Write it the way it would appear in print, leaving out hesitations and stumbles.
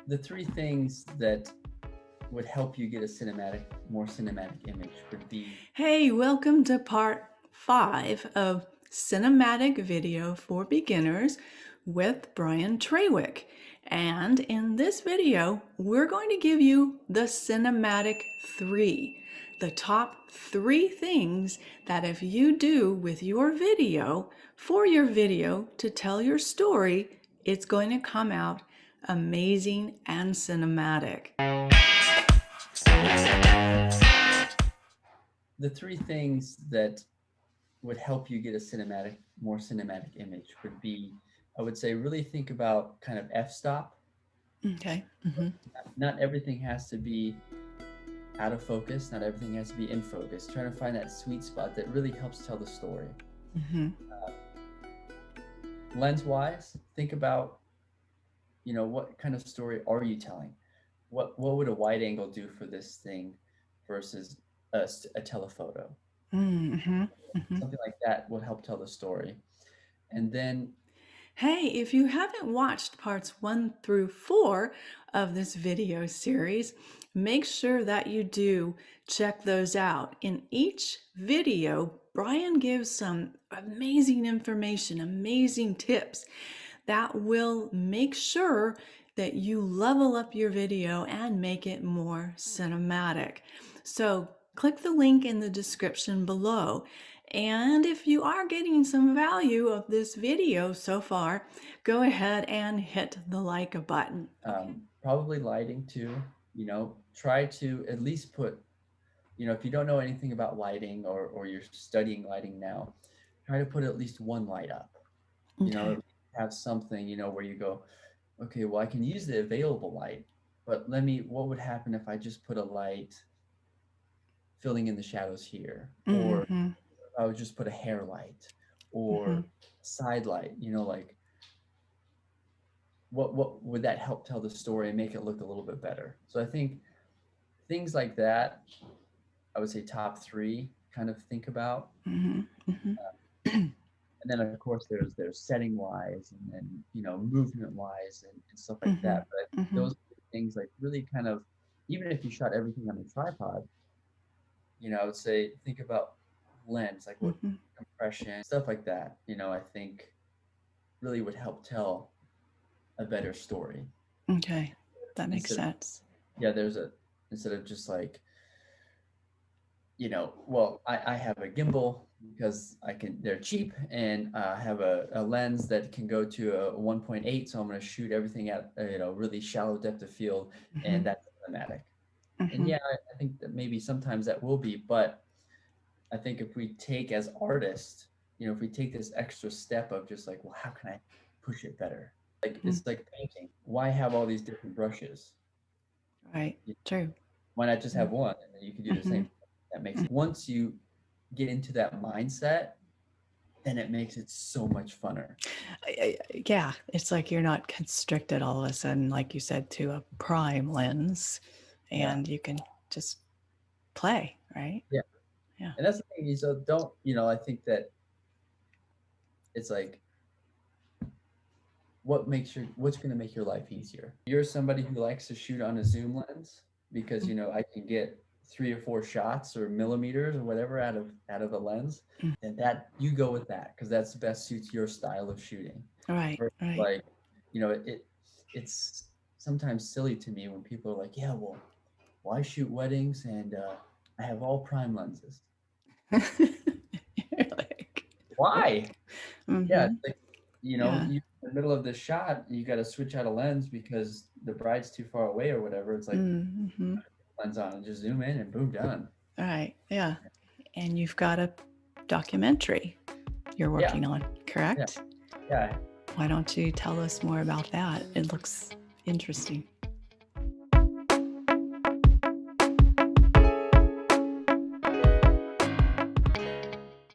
The three things that would help you get a more cinematic image would be. Hey, welcome to part 5 of Cinematic Video for Beginners with Bryen Trawick. And in this video, we're going to give you the Cinematic 3, the top 3 things that if you do with your video, for your video to tell your story, it's going to come out amazing and cinematic. The three things that would help you get a more cinematic image would be, I would say, really think about kind of f-stop. Okay. Not everything has to be out of focus. Not everything has to be in focus. Trying to find that sweet spot that really helps tell the story. Lens-wise, think about, what kind of story are you telling? What would a wide angle do for this thing versus a telephoto? Something like that will help tell the story. And then, hey, if you haven't watched parts 1 through 4 of this video series, make sure that you do check those out. In each video, Bryen gives some amazing information, amazing tips that will make sure that you level up your video and make it more cinematic. So click the link in the description below. And if you are getting some value of this video so far, go ahead and hit the like button. probably lighting too. Try to at least put, if you don't know anything about lighting or you're studying lighting now, try to put at least one light up. Okay. Have something, where you go, okay, well, I can use the available light, but what would happen if I just put a light filling in the shadows here? Or I would just put a hair light or side light, like what would that help tell the story and make it look a little bit better? So I think things like that, I would say top 3 kind of think about. And then of course there's setting wise and then movement wise and stuff like that. But I think those things, like, really kind of, even if you shot everything on a tripod, I would say think about lens, like what compression, stuff like that, I think really would help tell a better story. Okay, that makes sense. Instead of just like, well, I have a gimbal because they're cheap, and I have a lens that can go to a 1.8, so I'm going to shoot everything at really shallow depth of field, and that's cinematic. And yeah, I think that maybe sometimes that will be, but I think if we take as artists, if we take this extra step of just like, well, how can I push it better? Like, it's like painting. Why have all these different brushes? Right. True. Why not just have one, and then you can do the same? That makes it, once you get into that mindset, then it makes it so much funner. Yeah, it's like you're not constricted all of a sudden, like you said, to a prime lens, and you can just play, right? Yeah. Yeah. And that's the thing. So don't, I think that it's like, what's going to make your life easier? You're somebody who likes to shoot on a zoom lens because, I can get 3 or 4 shots or millimeters or whatever out of a lens, and that you go with that because that's best suits your style of shooting. Right. Like, it's sometimes silly to me when people are like, yeah, well, I shoot weddings and I have all prime lenses. Like, why? Yeah, it's like, you in the middle of the shot, you got to switch out a lens because the bride's too far away or whatever. It's like, lens on and just zoom in and boom, done. All right. Yeah. And you've got a documentary you're working on, correct? Yeah. Why don't you tell us more about that? It looks interesting.